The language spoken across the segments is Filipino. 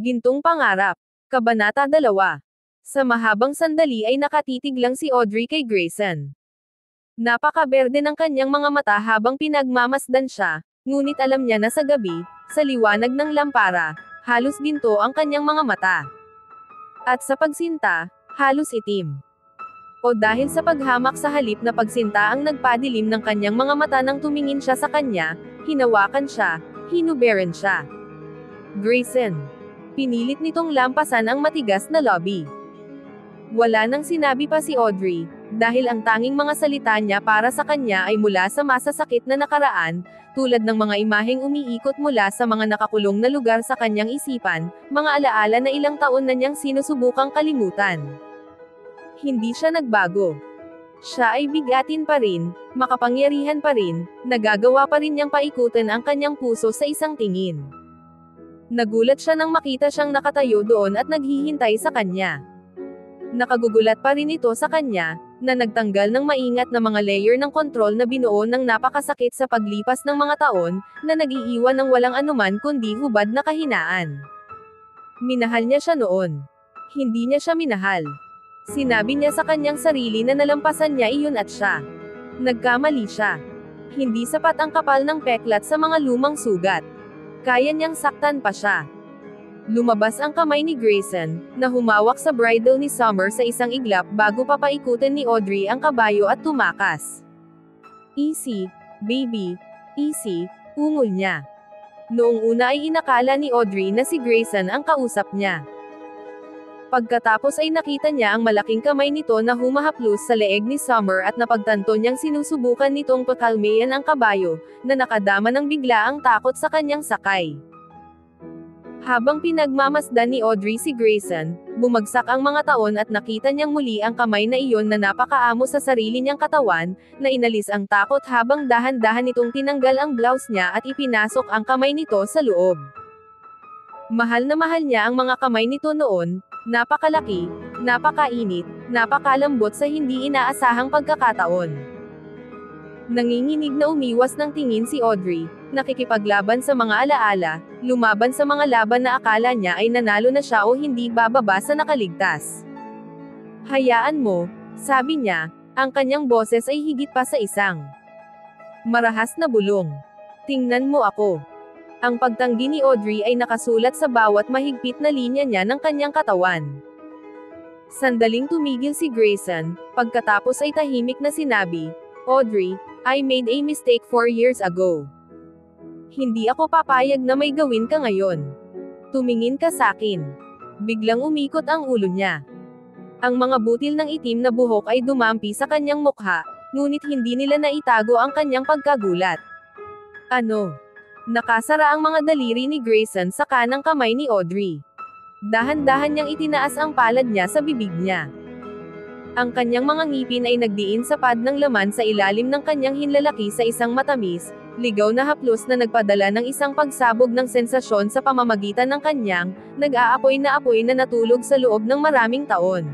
Gintong Pangarap. Kabanata 2. Sa mahabang sandali ay nakatitig lang si Audrey kay Grayson. Napakaberde ng kanyang mga mata habang pinagmamasdan siya, ngunit alam niya na sa gabi, sa liwanag ng lampara, halos ginto ang kanyang mga mata. At sa pagsinta, halos itim. O dahil sa paghamak sa halip na pagsinta ang nagpadilim ng kanyang mga mata nang tumingin siya sa kanya, hinawakan siya, hinuberan siya. Grayson. Pinilit nitong lampasan ang matigas na lobby. Wala nang sinabi pa si Audrey, dahil ang tanging mga salita niya para sa kanya ay mula sa masasakit na nakaraan, tulad ng mga imaheng umiikot mula sa mga nakakulong na lugar sa kanyang isipan, mga alaala na ilang taon na niyang sinusubukang kalimutan. Hindi siya nagbago. Siya ay bigatin pa rin, makapangyarihan pa rin, nagagawa pa rin niyang paikutin ang kanyang puso sa isang tingin. Nagulat siya nang makita siyang nakatayo doon at naghihintay sa kanya. Nakagugulat pa rin ito sa kanya, na nagtanggal ng maingat na mga layer ng kontrol na binuo ng napakasakit sa paglipas ng mga taon, na nag-iiwan ng walang anuman kundi hubad na kahinaan. Minahal niya siya noon. Hindi niya siya minahal. Sinabi niya sa kanyang sarili na nalampasan niya iyon at siya. Nagkamali siya. Hindi sapat ang kapal ng peklat sa mga lumang sugat. Kaya niyang saktan pa siya. Lumabas ang kamay ni Grayson, na humawak sa bridle ni Summer sa isang iglap bago papaikutin ni Audrey ang kabayo at tumakas. Easy, baby. Easy, ungol niya. Noong una ay inakala ni Audrey na si Grayson ang kausap niya. Pagkatapos ay nakita niya ang malaking kamay nito na humahaplos sa leeg ni Summer at napagtanto niyang sinusubukan nitong pakalmeyan ang kabayo, na nakadama ng bigla ang takot sa kanyang sakay. Habang pinagmamasdan ni Audrey si Grayson, bumagsak ang mga taon at nakita niyang muli ang kamay na iyon na napakaamo sa sarili niyang katawan, na inalis ang takot habang dahan-dahan nitong tinanggal ang blouse niya at ipinasok ang kamay nito sa loob. Mahal na mahal niya ang mga kamay nito noon, napakalaki, napakainit, napakalambot sa hindi inaasahang pagkakataon. Nanginginig na umiwas ng tingin si Audrey, nakikipaglaban sa mga alaala, lumaban sa mga laban na akala niya ay nanalo na siya o hindi bababa sa nakaligtas. Hayaan mo, sabi niya, ang kanyang boses ay higit pa sa isang marahas na bulong. Tingnan mo ako. Ang pagtanggi ni Audrey ay nakasulat sa bawat mahigpit na linya niya ng kanyang katawan. Sandaling tumigil si Grayson, pagkatapos ay tahimik na sinabi, Audrey, I made a mistake 4 years ago. Hindi ako papayag na may gawin ka ngayon. Tumingin ka sakin. Biglang umikot ang ulo niya. Ang mga butil ng itim na buhok ay dumampi sa kanyang mukha, ngunit hindi nila naitago ang kanyang pagkagulat. Ano? Nakasara ang mga daliri ni Grayson sa kanang kamay ni Audrey. Dahan-dahan niyang itinaas ang palad niya sa bibig niya. Ang kanyang mga ngipin ay nagdiin sa pad ng laman sa ilalim ng kanyang hinlalaki sa isang matamis, ligaw na haplos na nagpadala ng isang pagsabog ng sensasyon sa pamamagitan ng kanyang, nag-aapoy na apoy na natulog sa loob ng maraming taon.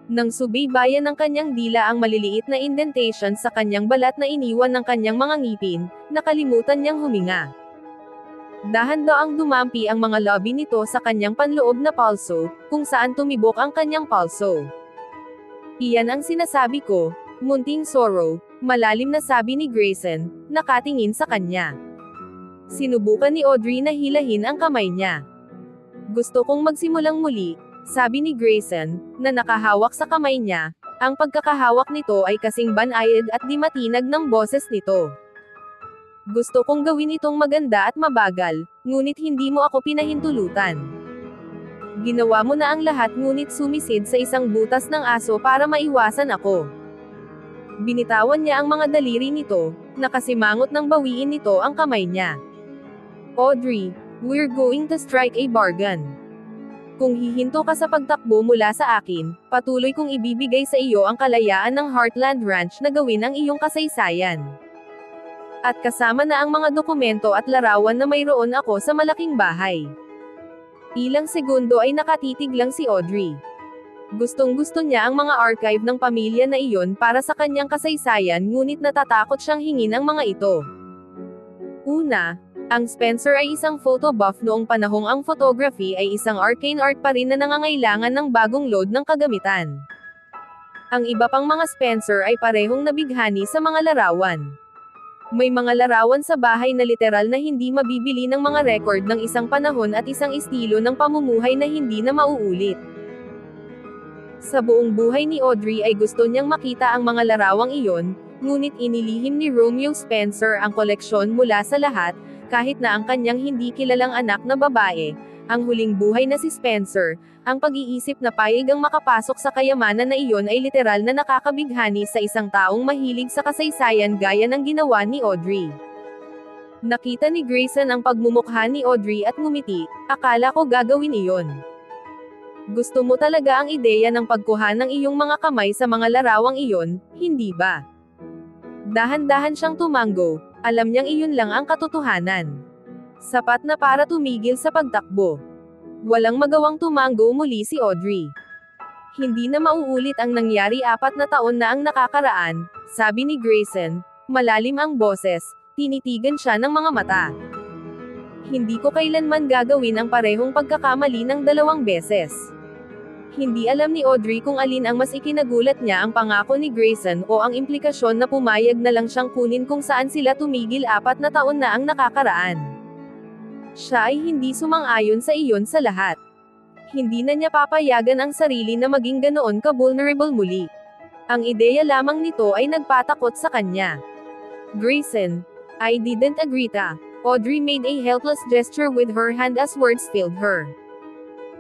Nang subaybayan ng kanyang dila ang maliliit na indentation sa kanyang balat na iniwan ng kanyang mga ngipin, nakalimutan niyang huminga. Dahan-daang dumampi ang mga labi nito sa kanyang panloob na palso, kung saan tumibok ang kanyang palso. Iyan ang sinasabi ko, munting sorrow, malalim na sabi ni Grayson, nakatingin sa kanya. Sinubukan ni Audrey na hilahin ang kamay niya. Gusto kong magsimulang muli, sabi ni Grayson, na nakahawak sa kamay niya. Ang pagkakahawak nito ay kasing banayad at di matinag ng boses nito. Gusto kong gawin itong maganda at mabagal, ngunit hindi mo ako pinahintulutan. Ginawa mo na ang lahat ngunit sumisid sa isang butas ng aso para maiwasan ako. Binitawan niya ang mga daliri nito, nakasimangot ng bawiin nito ang kamay niya. Audrey, we're going to strike a bargain. Kung hihinto ka sa pagtakbo mula sa akin, patuloy kong ibibigay sa iyo ang kalayaan ng Heartland Ranch na gawin ang iyong kasaysayan. At kasama na ang mga dokumento at larawan na mayroon ako sa malaking bahay. Ilang segundo ay nakatitig lang si Audrey. Gustong-gusto niya ang mga archive ng pamilya na iyon para sa kanyang kasaysayan ngunit natatakot siyang hingin ang mga ito. Una, Ang Spencer ay isang photo buff noong panahong ang photography ay isang arcane art pa rin na nangangailangan ng bagong load ng kagamitan. Ang iba pang mga Spencer ay parehong nabighani sa mga larawan. May mga larawan sa bahay na literal na hindi mabibili ng mga record ng isang panahon at isang estilo ng pamumuhay na hindi na mauulit. Sa buong buhay ni Audrey ay gusto niyang makita ang mga larawang iyon, ngunit inilihim ni Romeo Spencer ang koleksyon mula sa lahat, kahit na ang kanyang hindi kilalang anak na babae, ang huling buhay na si Spencer, ang pag-iisip na payag ang makapasok sa kayamanan na iyon ay literal na nakakabighani sa isang taong mahilig sa kasaysayan gaya ng ginawa ni Audrey. Nakita ni Grayson ang pagmumukha ni Audrey at ngumiti, akala ko gagawin iyon. Gusto mo talaga ang ideya ng pagkuha ng iyong mga kamay sa mga larawang iyon, hindi ba? Dahan-dahan siyang tumango, alam niyang iyon lang ang katotohanan. Sapat na para tumigil sa pagtakbo. Walang magawang tumango muli si Audrey. Hindi na mauulit ang nangyari 4 na taon na ang nakakaraan, sabi ni Grayson, malalim ang boses, tinitigan siya ng mga mata. Hindi ko kailanman gagawin ang parehong pagkakamali ng 2 beses. Hindi alam ni Audrey kung alin ang mas ikinagulat niya, ang pangako ni Grayson o ang implikasyon na pumayag na lang siyang kunin kung saan sila tumigil 4 na taon na ang nakakaraan. Siya ay hindi sumang-ayon sa iyon sa lahat. Hindi na niya papayagan ang sarili na maging ganoon ka-vulnerable muli. Ang ideya lamang nito ay nagpatakot sa kanya. Grayson, I didn't agree ta. Audrey made a helpless gesture with her hand as words failed her.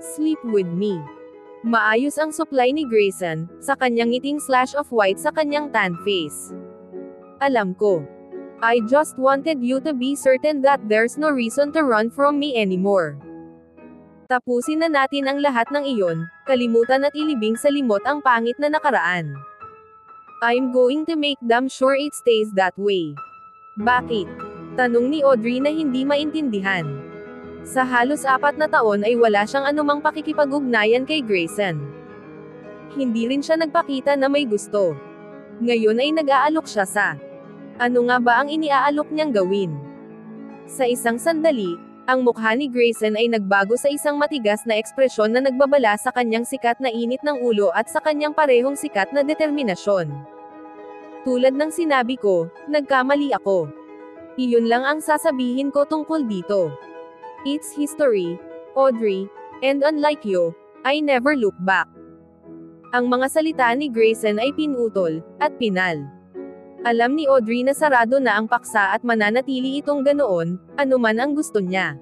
Sleep with me. Maayos ang supply ni Grayson, sa kanyang ngiting slash of white sa kanyang tan face. Alam ko. I just wanted you to be certain that there's no reason to run from me anymore. Tapusin na natin ang lahat ng iyon, kalimutan at ilibing sa limot ang pangit na nakaraan. I'm going to make damn sure it stays that way. Bakit? Tanong ni Audrey na hindi maintindihan. Sa halos 4 na taon ay wala siyang anumang pakikipag-ugnayan kay Grayson. Hindi rin siya nagpakita na may gusto. Ngayon ay nag-aalok siya sa. Ano nga ba ang iniaalok niyang gawin? Sa isang sandali, ang mukha ni Grayson ay nagbago sa isang matigas na ekspresyon na nagbabala sa kanyang sikat na init ng ulo at sa kanyang parehong sikat na determinasyon. Tulad ng sinabi ko, nagkamali ako. Iyon lang ang sasabihin ko tungkol dito. It's history, Audrey, and unlike you, I never look back. Ang mga salita ni Grayson ay pinutol, at pinal. Alam ni Audrey na sarado na ang paksa at mananatili itong ganoon, anuman ang gusto niya.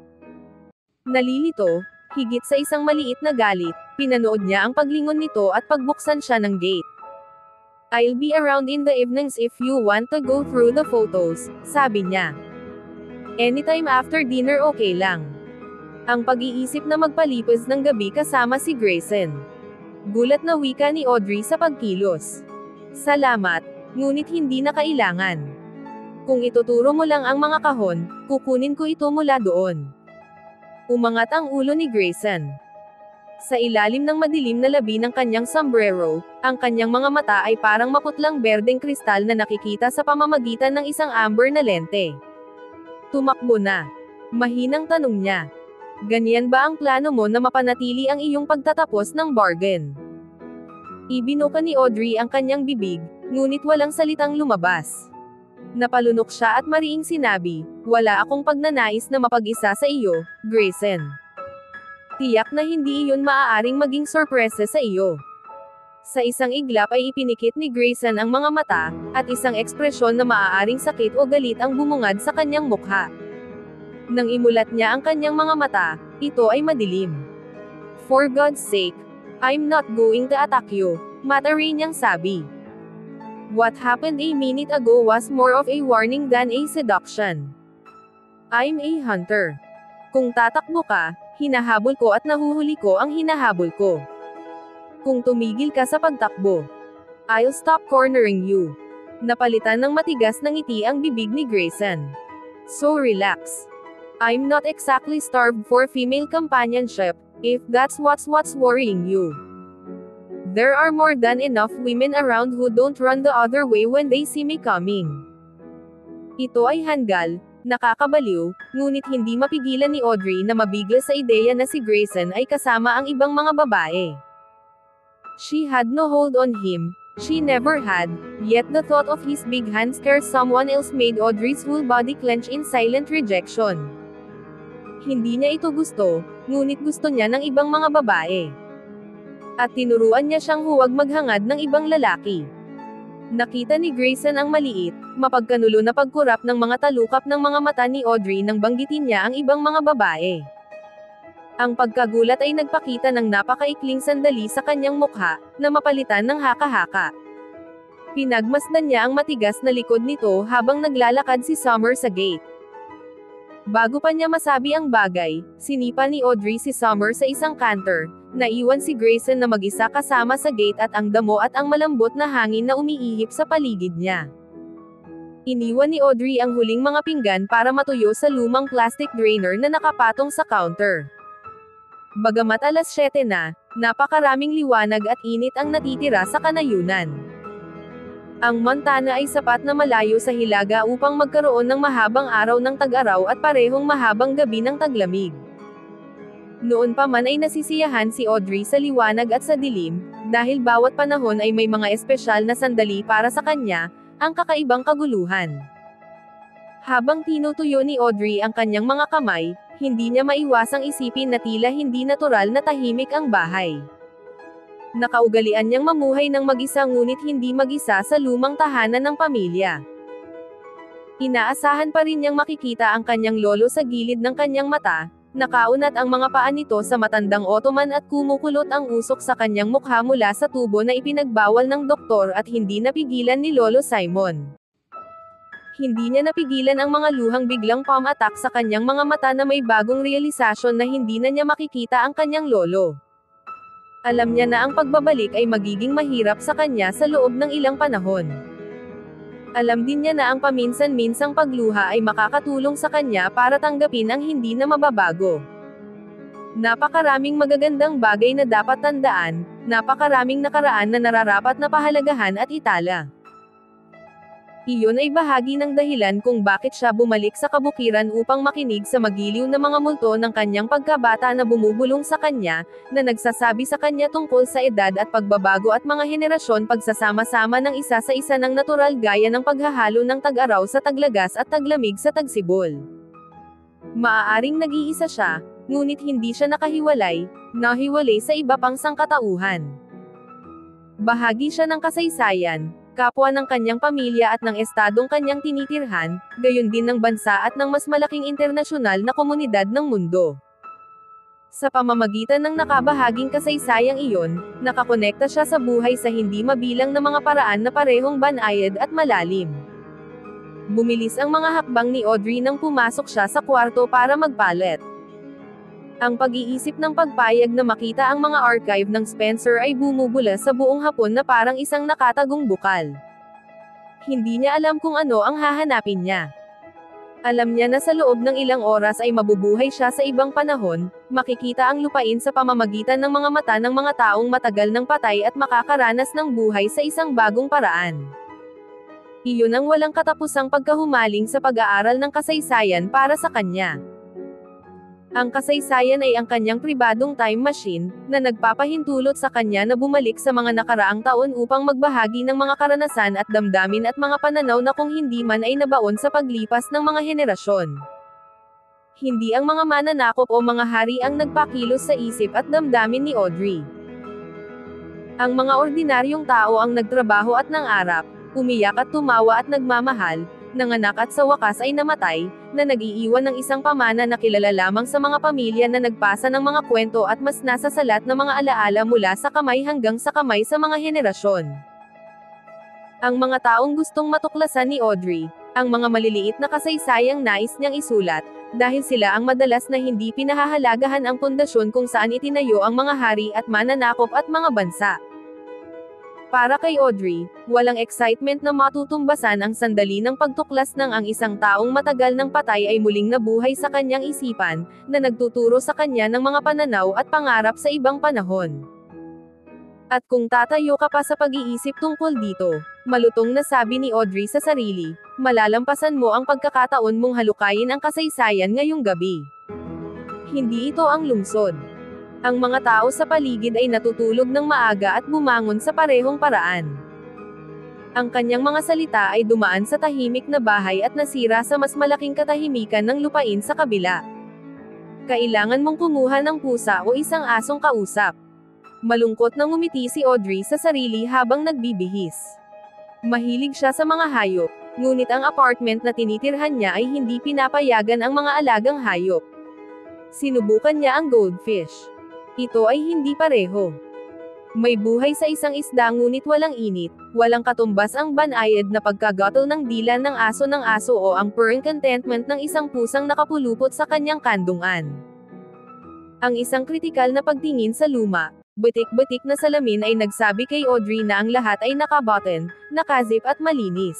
Nalilito, higit sa isang maliit na galit, pinanood niya ang paglingon nito at pagbuksan siya ng gate. I'll be around in the evenings if you want to go through the photos, sabi niya. Anytime after dinner okay lang. Ang pag-iisip na magpalipas ng gabi kasama si Grayson. Gulat na wika ni Audrey sa pagkilos. Salamat, ngunit hindi na kailangan. Kung ituturo mo lang ang mga kahon, kukunin ko ito mula doon. Umangat ang ulo ni Grayson. Sa ilalim ng madilim na labi ng kanyang sombrero, ang kanyang mga mata ay parang maputlang berdeng kristal na nakikita sa pamamagitan ng isang amber na lente. Tumakbo na. Mahinang tanong niya. Ganyan ba ang plano mo na mapanatili ang iyong pagtatapos ng bargain? Ibinuka ni Audrey ang kanyang bibig, ngunit walang salitang lumabas. Napalunok siya at mariing sinabi, wala akong pagnanais na mapag-isa sa iyo, Grayson. Tiyak na hindi iyon maaaring maging sorpresa sa iyo. Sa isang iglap ay ipinikit ni Grayson ang mga mata, at isang ekspresyon na maaaring sakit o galit ang bumungad sa kanyang mukha. Nang imulat niya ang kanyang mga mata, ito ay madilim. For God's sake, I'm not going to attack you, mataray niyang sabi. What happened a minute ago was more of a warning than a seduction. I'm a hunter. Kung tatakbo ka, hinahabol ko at nahuhuli ko ang hinahabol ko. Kung tumigil ka sa pagtakbo, I'll stop cornering you. Napalitan ng matigas na ngiti ang bibig ni Grayson. So relax. I'm not exactly starved for female companionship, if that's what's worrying you. There are more than enough women around who don't run the other way when they see me coming. Ito ay hanggal, Nakakabaliw, ngunit hindi mapigilan ni Audrey na mabigla sa ideya na si Grayson ay kasama ang ibang mga babae. She had no hold on him, she never had, yet the thought of his big hands caress someone else made Audrey's whole body clench in silent rejection. Hindi niya ito gusto, ngunit gusto niya ng ibang mga babae. At tinuruan niya siyang huwag maghangad ng ibang lalaki. Nakita ni Grayson ang maliit, mapagkanulo na pagkurap ng mga talukap ng mga mata ni Audrey nang banggitin niya ang ibang mga babae. Ang pagkagulat ay nagpakita ng napakaikling sandali sa kanyang mukha, na mapalitan ng haka-haka. Pinagmasdan niya ang matigas na likod nito habang naglalakad si Summer sa gate. Bago pa niya masabi ang bagay, sinipa ni Audrey si Summer sa isang canter, naiwan si Grayson na mag-isa kasama sa gate at ang damo at ang malambot na hangin na umiihip sa paligid niya. Iniwan ni Audrey ang huling mga pinggan para matuyo sa lumang plastic drainer na nakapatong sa counter. Bagamat alas 7 na, napakaraming liwanag at init ang natitira sa kanayunan. Ang Montana ay sapat na malayo sa hilaga upang magkaroon ng mahabang araw ng tag-araw at parehong mahabang gabi ng taglamig. Noon pa man ay nasisiyahan si Audrey sa liwanag at sa dilim, dahil bawat panahon ay may mga espesyal na sandali para sa kanya, ang kakaibang kaguluhan. Habang tinutuyo ni Audrey ang kanyang mga kamay, hindi niya maiwasang isipin na tila hindi natural na tahimik ang bahay. Nakaugalian niyang mamuhay ng mag-isa ngunit hindi mag-isa sa lumang tahanan ng pamilya. Inaasahan pa rin niyang makikita ang kanyang lolo sa gilid ng kanyang mata, nakaunat ang mga paa nito sa matandang ottoman at kumukulot ang usok sa kanyang mukha mula sa tubo na ipinagbawal ng doktor at hindi napigilan ni Lolo Simon. Hindi niya napigilan ang mga luhang biglang pamatak sa kanyang mga mata na may bagong realisasyon na hindi na niya makikita ang kanyang lolo. Alam niya na ang pagbabalik ay magiging mahirap sa kanya sa loob ng ilang panahon. Alam din niya na ang paminsan-minsang pagluha ay makakatulong sa kanya para tanggapin ang hindi na mababago. Napakaraming magagandang bagay na dapat tandaan, napakaraming nakaraan na nararapat na pahalagahan at itala. Iyon ay bahagi ng dahilan kung bakit siya bumalik sa kabukiran upang makinig sa magiliw na mga multo ng kanyang pagkabata na bumubulong sa kanya, na nagsasabi sa kanya tungkol sa edad at pagbabago at mga henerasyon pagsasama-sama ng isa sa isa ng natural gaya ng paghahalo ng tag-araw sa taglagas at taglamig sa tagsibol. Maaaring nag-iisa siya, ngunit hindi siya nahiwalay sa iba pang sangkatauhan. Bahagi siya ng kasaysayan, kapwa ng kanyang pamilya at ng estadong kanyang tinitirhan, gayon din ng bansa at ng mas malaking internasyonal na komunidad ng mundo. Sa pamamagitan ng nakabahaging kasaysayang iyon, nakakonekta siya sa buhay sa hindi mabilang na mga paraan na parehong banayad at malalim. Bumilis ang mga hakbang ni Audrey nang pumasok siya sa kwarto para magpalit. Ang pag-iisip ng pagpayag na makita ang mga archive ng Spencer ay bumubula sa buong hapon na parang isang nakatagong bukal. Hindi niya alam kung ano ang hahanapin niya. Alam niya na sa loob ng ilang oras ay mabubuhay siya sa ibang panahon, makikita ang lupain sa pamamagitan ng mga mata ng mga taong matagal nang patay at makakaranas ng buhay sa isang bagong paraan. Iyon ang walang katapusang pagkahumaling sa pag-aaral ng kasaysayan para sa kanya. Ang kasaysayan ay ang kanyang pribadong time machine, na nagpapahintulot sa kanya na bumalik sa mga nakaraang taon upang magbahagi ng mga karanasan at damdamin at mga pananaw na kung hindi man ay nabaon sa paglipas ng mga henerasyon. Hindi ang mga mananakop o mga hari ang nagpakilos sa isip at damdamin ni Audrey. Ang mga ordinaryong tao ang nagtrabaho at nangarap, umiyak at tumawa at nagmamahal, nanganak at sa wakas ay namatay, na nag-iiwan ng isang pamana na kilala lamang sa mga pamilya na nagpasa ng mga kwento at mas nasasalat na mga alaala mula sa kamay hanggang sa kamay sa mga henerasyon. Ang mga taong gustong matuklasan ni Audrey, ang mga maliliit na kasaysayang nais niyang isulat, dahil sila ang madalas na hindi pinahahalagahan ang pundasyon kung saan itinayo ang mga hari at mananakop at mga bansa. Para kay Audrey, walang excitement na matutumbasan ang sandali ng pagtuklas ng ang isang taong matagal ng patay ay muling nabuhay sa kanyang isipan, na nagtuturo sa kanya ng mga pananaw at pangarap sa ibang panahon. At kung tatayo ka pa sa pag-iisip tungkol dito, malutong na sabi ni Audrey sa sarili, malalampasan mo ang pagkakataon mong halukayin ang kasaysayan ngayong gabi. Hindi ito ang lungsod. Ang mga tao sa paligid ay natutulog ng maaga at bumangon sa parehong paraan. Ang kanyang mga salita ay dumaan sa tahimik na bahay at nasira sa mas malaking katahimikan ng lupain sa kabila. Kailangan mong kumuha ng pusa o isang asong kausap. Malungkot na ngumiti si Audrey sa sarili habang nagbibihis. Mahilig siya sa mga hayop, ngunit ang apartment na tinitirhan niya ay hindi pinapayagan ang mga alagang hayop. Sinubukan niya ang goldfish. Ito ay hindi pareho. May buhay sa isang isda ngunit walang init, walang katumbas ang banayad na pagkagatol ng dila ng aso o ang purring contentment ng isang pusang nakapulupot sa kanyang kandungan. Ang isang kritikal na pagtingin sa luma, butik-butik na salamin ay nagsabi kay Audrey na ang lahat ay naka-button, naka-zip at malinis.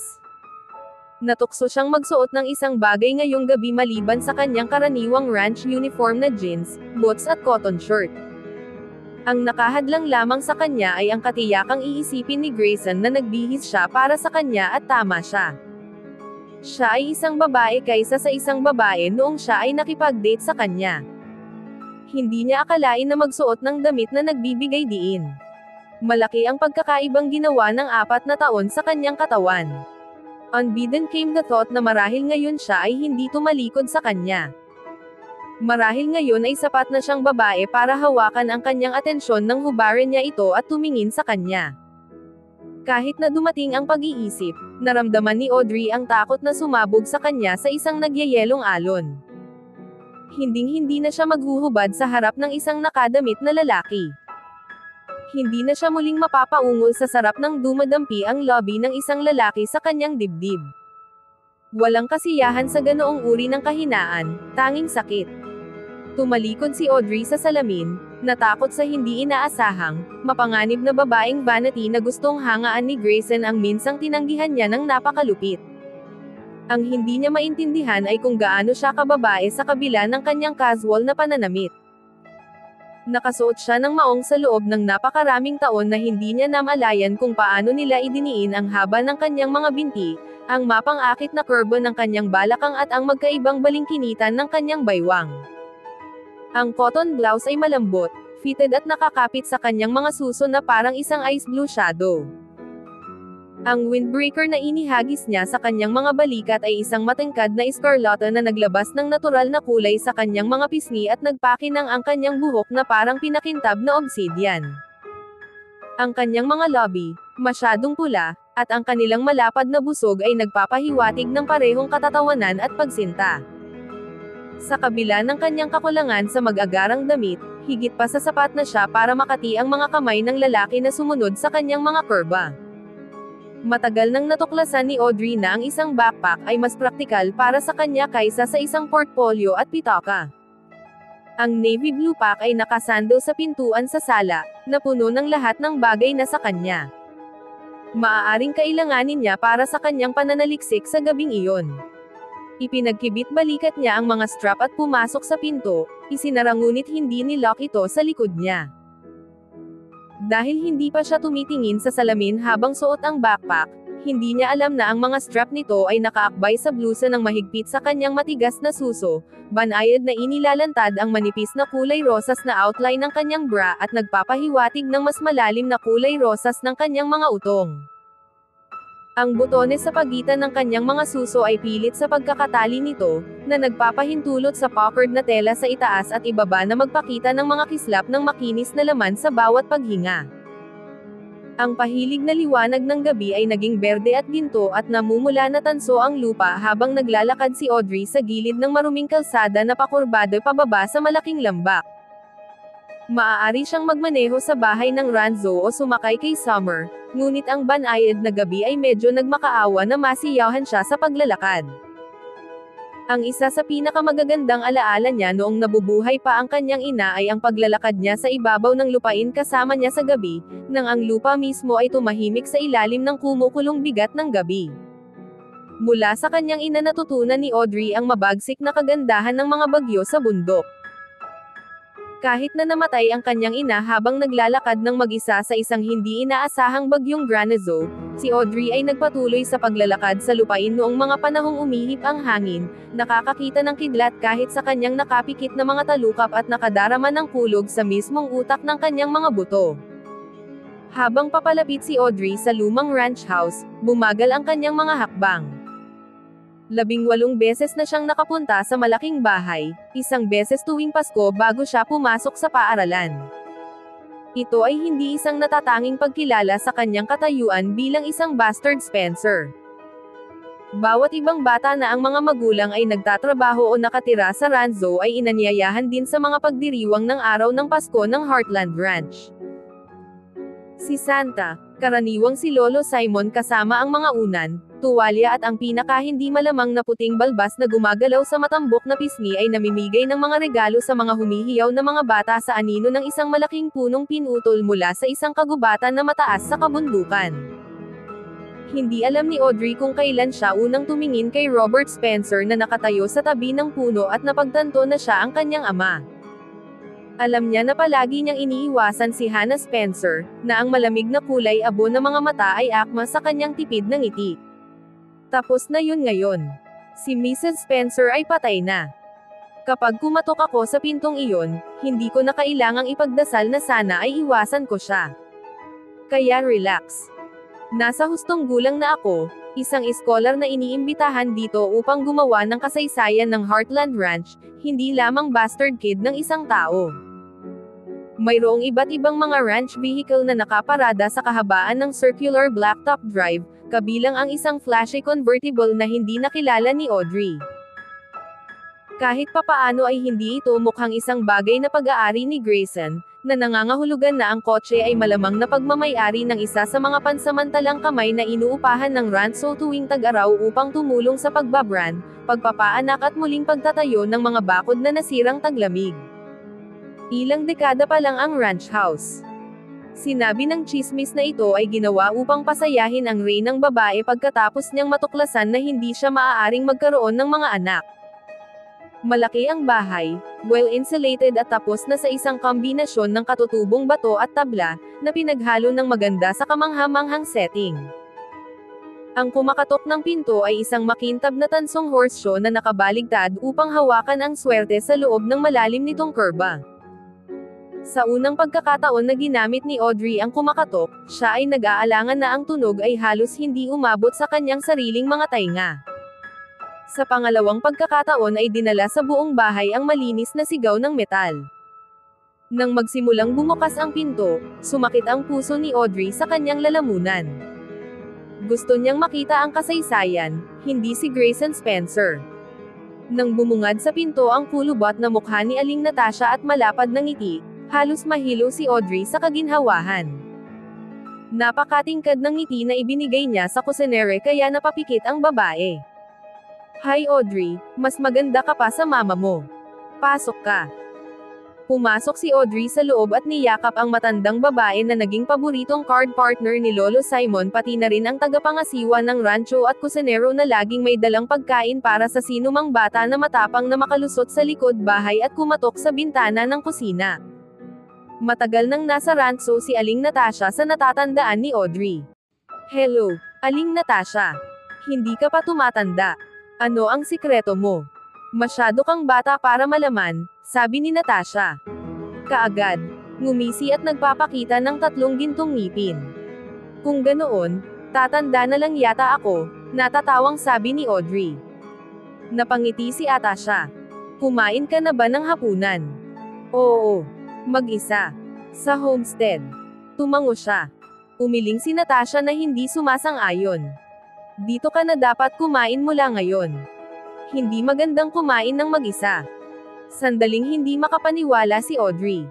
Natukso siyang magsuot ng isang bagay ngayong gabi maliban sa kanyang karaniwang ranch uniform na jeans, boots at cotton shirt. Ang nakahadlang lamang sa kanya ay ang katiyakang iisipin ni Grayson na nagbihis siya para sa kanya at tama siya. Siya ay isang babae kaysa sa isang babae noong siya ay nakipag-date sa kanya. Hindi niya akalain na magsuot ng damit na nagbibigay diin. Malaki ang pagkakaibang ginawa ng 4 na taon sa kanyang katawan. Unbidden came the thought na marahil ngayon siya ay hindi tumalikod sa kanya. Marahil ngayon ay sapat na siyang babae para hawakan ang kanyang atensyon nang hubaran niya ito at tumingin sa kanya. Kahit na dumating ang pag-iisip, naramdaman ni Audrey ang takot na sumabog sa kanya sa isang nagyayelong alon. Hinding-hindi na siya maghuhubad sa harap ng isang nakadamit na lalaki. Hindi na siya muling mapapaungol sa sarap ng dumadampi ang lobby ng isang lalaki sa kanyang dibdib. Walang kasiyahan sa ganoong uri ng kahinaan, tanging sakit. Tumalikod si Audrey sa salamin, natakot sa hindi inaasahang, mapanganib na babaeng vanity na gustong hangaan ni Grayson ang minsang tinanggihan niya ng napakalupit. Ang hindi niya maintindihan ay kung gaano siya kababae sa kabila ng kanyang casual na pananamit. Nakasuot siya ng maong sa loob ng napakaraming taon na hindi niya namalayan kung paano nila idiniin ang haba ng kanyang mga binti, ang mapang-akit na kurbo ng kanyang balakang at ang magkaibang balingkinitan ng kanyang baywang. Ang cotton blouse ay malambot, fitted at nakakapit sa kanyang mga suso na parang isang ice blue shadow. Ang windbreaker na inihagis niya sa kanyang mga balikat ay isang matangkad na eskarlata na naglabas ng natural na kulay sa kanyang mga pisngi at nagpakinang ang kanyang buhok na parang pinakintab na obsidian. Ang kanyang mga labi, masyadong pula, at ang kanilang malapad na busog ay nagpapahiwatig ng parehong katatawanan at pagsinta. Sa kabila ng kanyang kakulangan sa mag-agarang damit, higit pa sa sapat na siya para makati ang mga kamay ng lalaki na sumunod sa kanyang mga kurba. Matagal nang natuklasan ni Audrey na ang isang backpack ay mas praktikal para sa kanya kaysa sa isang portfolio at pitaka. Ang navy blue pack ay nakasando sa pintuan sa sala, na puno ng lahat ng bagay na sa kanya. Maaaring kailanganin niya para sa kanyang pananaliksik sa gabing iyon. Ipinagkibit balikat niya ang mga strap at pumasok sa pinto, isinara ngunit hindi nilock ito sa likod niya. Dahil hindi pa siya tumitingin sa salamin habang suot ang backpack, hindi niya alam na ang mga strap nito ay nakaakbay sa blusa ng mahigpit sa kanyang matigas na suso, banayad na inilalantad ang manipis na kulay rosas na outline ng kanyang bra at nagpapahiwatig ng mas malalim na kulay rosas ng kanyang mga utong. Ang butones sa pagitan ng kanyang mga suso ay pilit sa pagkakatali nito, na nagpapahintulot sa puckered na tela sa itaas at ibaba na magpakita ng mga kislap ng makinis na laman sa bawat paghinga. Ang pahilig na liwanag ng gabi ay naging berde at ginto at namumula na tanso ang lupa habang naglalakad si Audrey sa gilid ng maruming kalsada na pakurbado pababa sa malaking lambak. Maaari siyang magmaneho sa bahay ng Ranzo o sumakay kay Summer, ngunit ang banayad na gabi ay medyo nagmakaawa na masiyahan siya sa paglalakad. Ang isa sa pinakamagagandang alaala niya noong nabubuhay pa ang kanyang ina ay ang paglalakad niya sa ibabaw ng lupain kasama niya sa gabi, nang ang lupa mismo ay tumahimik sa ilalim ng kumukulong bigat ng gabi. Mula sa kanyang ina natutunan ni Audrey ang mabagsik na kagandahan ng mga bagyo sa bundok. Kahit na namatay ang kanyang ina habang naglalakad ng mag-isa sa isang hindi inaasahang bagyong granizo, si Audrey ay nagpatuloy sa paglalakad sa lupain noong mga panahong umihip ang hangin, nakakakita ng kidlat kahit sa kanyang nakapikit na mga talukap at nakadarama ng kulog sa mismong utak ng kanyang mga buto. Habang papalapit si Audrey sa lumang ranch house, bumagal ang kanyang mga hakbang. 18 beses na siyang nakapunta sa malaking bahay, isang beses tuwing Pasko bago siya pumasok sa paaralan. Ito ay hindi isang natatanging pagkilala sa kanyang katayuan bilang isang bastard Spencer. Bawat ibang bata na ang mga magulang ay nagtatrabaho o nakatira sa rancho ay inanyayahan din sa mga pagdiriwang ng araw ng Pasko ng Heartland Ranch. Si Santa, karaniwang si Lolo Simon kasama ang mga unan, tuwalya at ang pinaka hindi malamang na puting balbas na gumagalaw sa matambok na pisngi ay namimigay ng mga regalo sa mga humihiyaw na mga bata sa anino ng isang malaking punong pinutol mula sa isang kagubatan na mataas sa kabundukan. Hindi alam ni Audrey kung kailan siya unang tumingin kay Robert Spencer na nakatayo sa tabi ng puno at napagtanto na siya ang kanyang ama. Alam niya na palagi niyang iniiwasan si Hannah Spencer, na ang malamig na kulay abo ng mga mata ay akma sa kanyang tipid ng ngiti. Tapos na yun ngayon. Si Mrs. Spencer ay patay na. Kapag kumatok ako sa pintong iyon, hindi ko na kailangang ipagdasal na sana ay iwasan ko siya. Kaya relax. Nasa hustong gulang na ako, isang iskolar na iniimbitahan dito upang gumawa ng kasaysayan ng Heartland Ranch, hindi lamang bastard kid ng isang tao. Mayroong iba't ibang mga ranch vehicle na nakaparada sa kahabaan ng circular blacktop drive, kabilang ang isang flashy convertible na hindi nakilala ni Audrey. Kahit papaano ay hindi ito mukhang isang bagay na pag-aari ni Grayson, na nangangahulugan na ang kotse ay malamang na pagmamay-ari ng isa sa mga pansamantalang kamay na inuupahan ng rancho tuwing tag-araw upang tumulong sa pagbabrand, pagpapaanak at muling pagtatayo ng mga bakod na nasirang taglamig. Ilang dekada pa lang ang ranch house. Sinabi ng chismis na ito ay ginawa upang pasayahin ang reynang babae pagkatapos niyang matuklasan na hindi siya maaaring magkaroon ng mga anak. Malaki ang bahay, well-insulated at tapos na sa isang kombinasyon ng katutubong bato at tabla, na pinaghalo ng maganda sa kamanghamanghang setting. Ang kumakatok ng pinto ay isang makintab na tansong horseshoe na nakabaligtad upang hawakan ang swerte sa loob ng malalim nitong kurba. Sa unang pagkakataon na ginamit ni Audrey ang kumakatok, siya ay nag-aalangan na ang tunog ay halos hindi umabot sa kanyang sariling mga tainga. Sa pangalawang pagkakataon ay dinala sa buong bahay ang malinis na sigaw ng metal. Nang magsimulang bumukas ang pinto, sumakit ang puso ni Audrey sa kanyang lalamunan. Gusto niyang makita ang kasaysayan, hindi si Grayson Spencer. Nang bumungad sa pinto ang kulubot na mukha ni Aling Natasha at malapad na ngiti, halos mahilo si Audrey sa kaginhawahan. Napakatingkad ng ngiti na ibinigay niya sa kusinere kaya napapikit ang babae. Hi Audrey, mas maganda ka pa sa mama mo. Pasok ka. Pumasok si Audrey sa loob at niyakap ang matandang babae na naging paboritong card partner ni Lolo Simon pati na rin ang tagapangasiwa ng rancho at kusinero na laging may dalang pagkain para sa sinumang bata na matapang na makalusot sa likod bahay at kumatok sa bintana ng kusina. Matagal nang nasa rancho si Aling Natasha sa natatandaan ni Audrey. Hello, Aling Natasha. Hindi ka pa tumatanda. Ano ang sikreto mo? Masyado kang bata para malaman, sabi ni Natasha. Kaagad, ngumisi at nagpapakita ng 3 gintong ngipin. Kung ganoon, tatanda na lang yata ako, natatawang sabi ni Audrey. Napangiti si Natasha. Kumain ka na ba ng hapunan? Oo. Mag-isa. Sa homestead. Tumango siya. Umiling si Natasha na hindi sumasang-ayon. Dito ka na dapat kumain mula ngayon. Hindi magandang kumain ng mag-isa. Sandaling hindi makapaniwala si Audrey.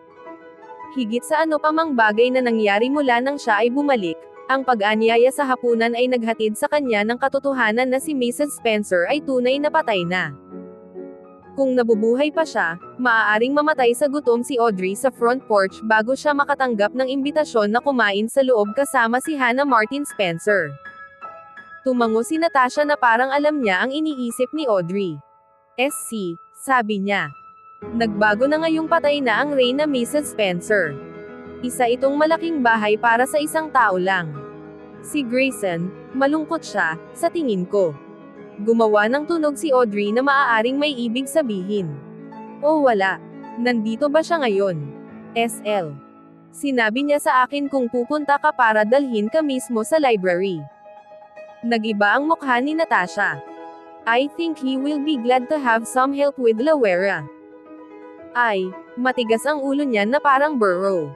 Higit sa ano pa mang bagay na nangyari mula nang siya ay bumalik, ang pag-anyaya sa hapunan ay naghatid sa kanya ng katotohanan na si Mrs. Spencer ay tunay na patay na. Kung nabubuhay pa siya, maaaring mamatay sa gutom si Audrey sa front porch bago siya makatanggap ng imbitasyon na kumain sa loob kasama si Hannah Martin Spencer. Tumango si Natasha na parang alam niya ang iniisip ni Audrey. SC, sabi niya. Nagbago na ngayong patay na ang Reyna Mrs. Spencer. Isa itong malaking bahay para sa isang tao lang. Si Grayson, malungkot siya, sa tingin ko. Gumawa ng tunog si Audrey na maaaring may ibig sabihin. O wala. Nandito ba siya ngayon? SL. Sinabi niya sa akin kung pupunta ka para dalhin ka mismo sa library. Nagiba ang mukha ni Natasha. I think he will be glad to have some help with Lawera. Ay, matigas ang ulo niya na parang burrow.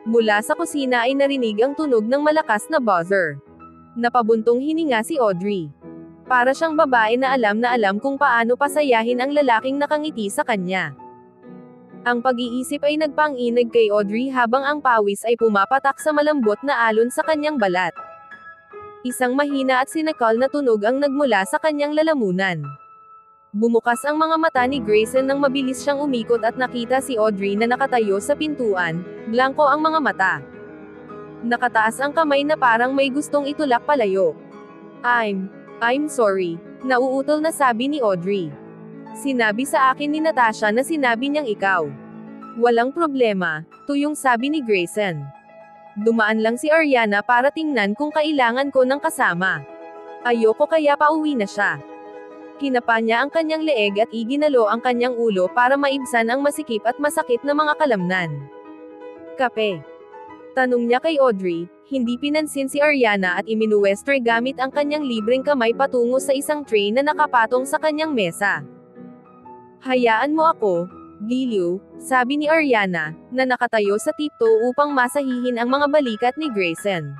Mula sa kusina ay narinig ang tunog ng malakas na buzzer. Napabuntong hininga si Audrey. Para siyang babae na alam kung paano pasayahin ang lalaking nakangiti sa kanya. Ang pag-iisip ay nagpang-inig kay Audrey habang ang pawis ay pumapatak sa malambot na alon sa kanyang balat. Isang mahina at sinakal na tunog ang nagmula sa kanyang lalamunan. Bumukas ang mga mata ni Grayson nang mabilis siyang umikot at nakita si Audrey na nakatayo sa pintuan, blanko ang mga mata. Nakataas ang kamay na parang may gustong itulak palayo. I'm sorry, nauutol na sabi ni Audrey. Sinabi sa akin ni Natasha na sinabi niyang ikaw. Walang problema, tuyong sabi ni Grayson. Dumaan lang si Ariana para tingnan kung kailangan ko ng kasama. Ayoko kaya pauwi na siya. Kinapa niya ang kanyang leeg at iginalo ang kanyang ulo para maibsan ang masikip at masakit na mga kalamnan. Kape. Tanong niya kay Audrey, hindi pinansin si Ariana at iminuwestre gamit ang kanyang libreng kamay patungo sa isang tray na nakapatong sa kanyang mesa. Hayaan mo ako, Giliw, sabi ni Ariana, na nakatayo sa tiptoe upang masahihin ang mga balikat ni Grayson.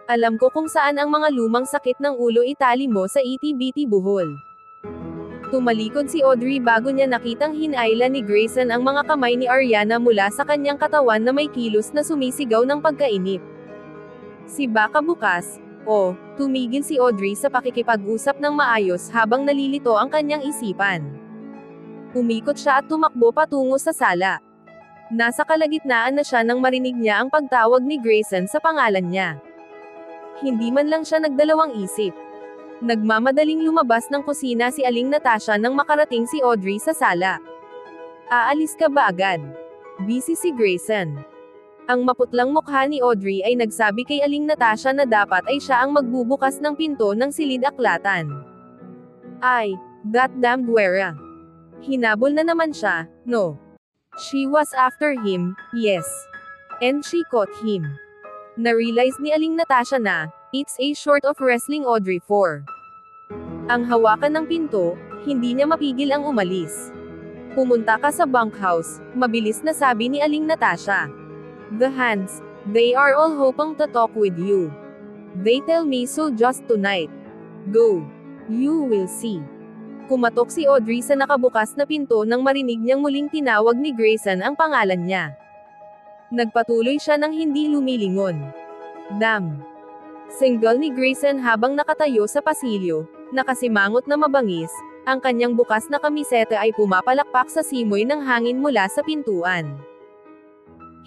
Alam ko kung saan ang mga lumang sakit ng ulo itali mo sa iti-biti buhol. Tumalikod si Audrey bago niya nakitang hinayla ni Grayson ang mga kamay ni Ariana mula sa kanyang katawan na may kilos na sumisigaw ng pagkainip. Si baka bukas, tumigil si Audrey sa pakikipag-usap ng maayos habang nalilito ang kanyang isipan. Umikot siya at tumakbo patungo sa sala. Nasa kalagitnaan na siya nang marinig niya ang pagtawag ni Grayson sa pangalan niya. Hindi man lang siya nagdalawang isip. Nagmamadaling lumabas ng kusina si Aling Natasha nang makarating si Audrey sa sala. Aalis ka ba agad? Busy si Grayson. Ang maputlang mukha ni Audrey ay nagsabi kay Aling Natasha na dapat ay siya ang magbubukas ng pinto ng silid-aklatan. Ay, that damned Wera. Hinabol na naman siya, no. She was after him, yes. And she caught him. Na-realize ni Aling Natasha na, it's a short of wrestling Audrey for. Ang hawakan ng pinto, hindi niya mapigil ang umalis. Pumunta ka sa bunkhouse, mabilis na sabi ni Aling Natasha. The hands, they are all hoping to talk with you. They tell me so just tonight. Go. You will see. Kumatok si Audrey sa nakabukas na pinto nang marinig niyang muling tinawag ni Grayson ang pangalan niya. Nagpatuloy siya nang hindi lumilingon. Damn. Single ni Grayson habang nakatayo sa pasilyo, nakasimangot na mabangis, ang kanyang bukas na kamiseta ay pumapalakpak sa simoy ng hangin mula sa pintuan.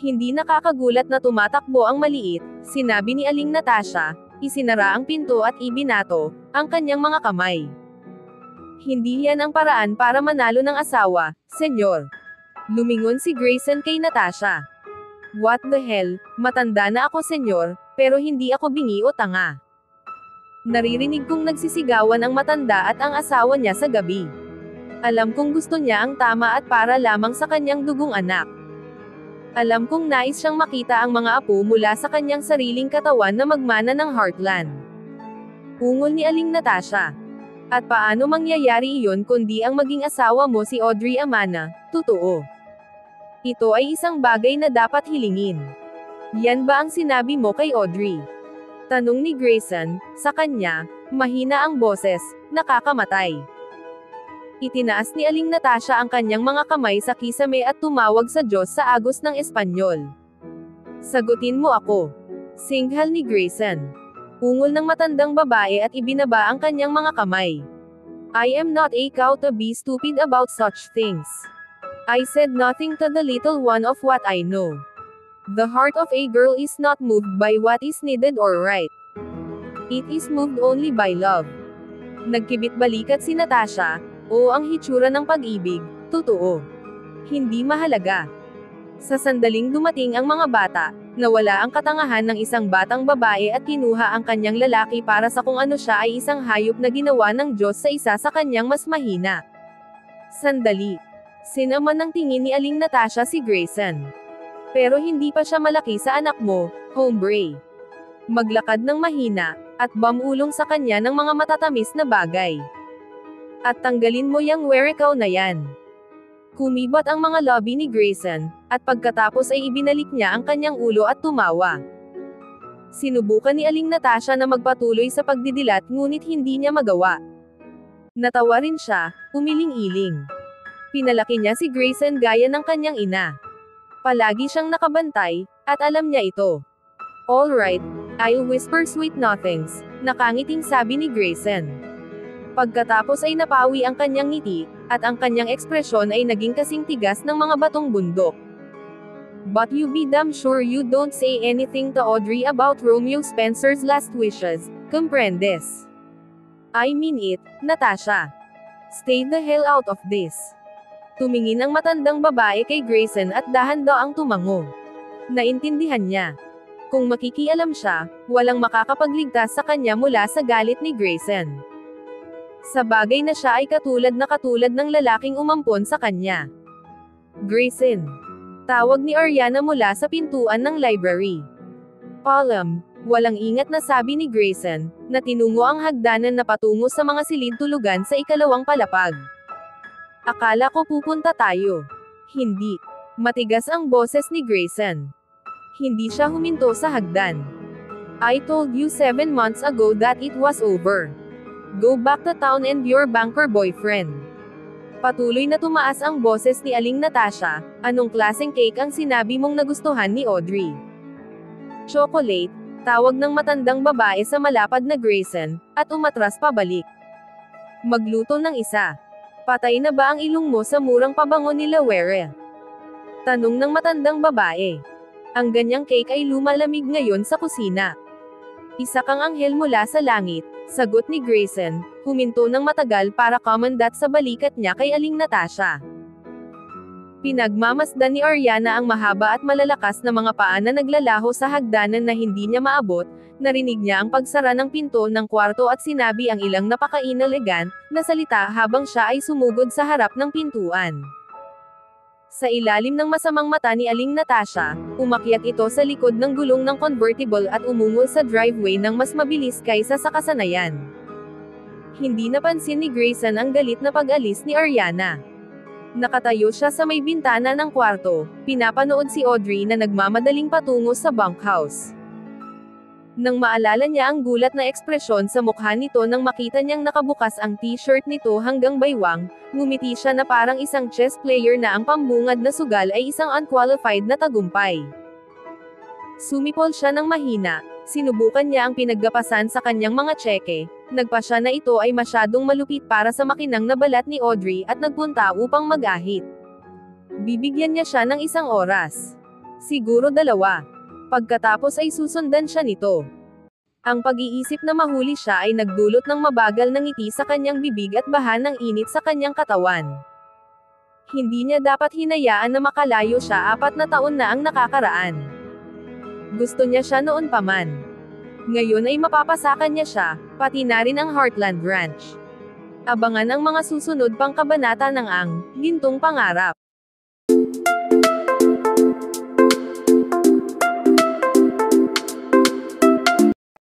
Hindi nakakagulat na tumatakbo ang maliit, sinabi ni Aling Natasha, isinara ang pinto at ibinato, ang kanyang mga kamay. Hindi yan ang paraan para manalo ng asawa, senyor. Lumingon si Grayson kay Natasha. What the hell, matanda na ako senyor, pero hindi ako bingi o tanga. Naririnig kong nagsisigawan ang matanda at ang asawa niya sa gabi. Alam kong gusto niya ang tama at para lamang sa kanyang dugong anak. Alam kong nais siyang makita ang mga apo mula sa kanyang sariling katawan na magmana ng Heartland. Ungol ni Aling Natasha. At paano mangyayari iyon kundi ang maging asawa mo si Audrey Amana, totoo. Ito ay isang bagay na dapat hilingin. Yan ba ang sinabi mo kay Audrey? Tanong ni Grayson, sa kanya, mahina ang boses, nakakamatay. Itinaas ni Aling Natasha ang kanyang mga kamay sa kisame at tumawag sa Diyos sa agos ng Espanyol. Sagutin mo ako. Singhal ni Grayson. Ungol ng matandang babae at ibinaba ang kanyang mga kamay. I am not a cow to be stupid about such things. I said nothing to the little one of what I know. The heart of a girl is not moved by what is needed or right. It is moved only by love. Nagkibit balikat si Natasha, ang hitsura ng pag-ibig, totoo. Hindi mahalaga. Sa sandaling dumating ang mga bata, nawala ang katangahan ng isang batang babae at kinuha ang kanyang lalaki para sa kung ano siya ay isang hayop na ginawa ng Diyos sa isa sa kanyang mas mahina. Sandali. Sinama ng tingin ni Aling Natasha si Grayson. Pero hindi pa siya malaki sa anak mo, hombre. Maglakad ng mahina, at bamulong sa kanya ng mga matatamis na bagay. At tanggalin mo yang werekaw na yan. Kumibat ang mga labi ni Grayson, at pagkatapos ay ibinalik niya ang kanyang ulo at tumawa. Sinubukan ni Aling Natasha na magpatuloy sa pagdidilat ngunit hindi niya magawa. Natawa rin siya, umiling-iling. Pinalaki niya si Grayson gaya ng kanyang ina. Palagi siyang nakabantay, at alam niya ito. "All right, I'll whisper sweet nothings," nakangiting sabi ni Grayson. Pagkatapos ay napawi ang kanyang ngiti, at ang kanyang ekspresyon ay naging kasing tigas ng mga batong bundok. "But you be damn sure you don't say anything to Audrey about Romeo Spencer's last wishes, comprendes? I mean it, Natasha. Stay the hell out of this." Tumingin ang matandang babae kay Grayson at dahan-daang tumango. Naintindihan niya. Kung makikialam siya, walang makakapagligtas sa kanya mula sa galit ni Grayson. Sa bagay na siya ay katulad ng lalaking umampon sa kanya. "Grayson." Tawag ni Ariana mula sa pintuan ng library. "Palm," walang ingat na sabi ni Grayson, na tinungo ang hagdanan na patungo sa mga silid-tulugan sa ikalawang palapag. "Akala ko pupunta tayo." "Hindi." Matigas ang boses ni Grayson. Hindi siya huminto sa hagdan. "I told you 7 months ago that it was over. Go back to town and your banker boyfriend." Patuloy na tumaas ang boses ni Aling Natasha. "Anong klaseng cake ang sinabi mong nagustuhan ni Audrey?" "Chocolate," tawag ng matandang babae sa malapad na Grayson, at umatras pabalik. "Magluto ng isa. Patay na ba ang ilong mo sa murang pabango ni Lawere?" Tanong ng matandang babae. Ang ganyang cake ay lumalamig ngayon sa kusina. "Isa kang anghel mula sa langit," sagot ni Grayson, huminto ng matagal para kumandat sa balikat niya kay Aling Natasha. Pinagmamasdan ni Ariana ang mahaba at malalakas na mga paa na naglalaho sa hagdanan na hindi niya maabot. Narinig niya ang pagsara ng pinto ng kwarto at sinabi ang ilang napaka-inelegant na salita habang siya ay sumugod sa harap ng pintuan. Sa ilalim ng masamang mata ni Aling Natasha, umakyat ito sa likod ng gulong ng convertible at umungol sa driveway ng mas mabilis kaysa sa kasanayan. Hindi napansin ni Grayson ang galit na pag-alis ni Ariana. Nakatayo siya sa may bintana ng kwarto, pinapanood si Audrey na nagmamadaling patungo sa bunkhouse. Nang maalala niya ang gulat na ekspresyon sa mukha nito nang makita niyang nakabukas ang t-shirt nito hanggang baywang, ngumiti siya na parang isang chess player na ang pambungad na sugal ay isang unqualified na tagumpay. Sumipol siya ng mahina, sinubukan niya ang pinaggapasan sa kanyang mga tseke, nagpa siya na ito ay masyadong malupit para sa makinang na balat ni Audrey at nagpunta upang mag-ahit. Bibigyan niya siya ng 1 oras. Siguro 2. Pagkatapos ay susundan siya nito. Ang pag-iisip na mahuli siya ay nagdulot ng mabagal na ngiti sa kanyang bibig at baha ng init sa kanyang katawan. Hindi niya dapat hinayaan na makalayo siya, 4 na taon na ang nakakaraan. Gusto niya siya noon pa man. Ngayon ay mapapasakan niya siya, pati na rin ang Heartland Ranch. Abangan ang mga susunod pang kabanata ng Ang Gintong Pangarap.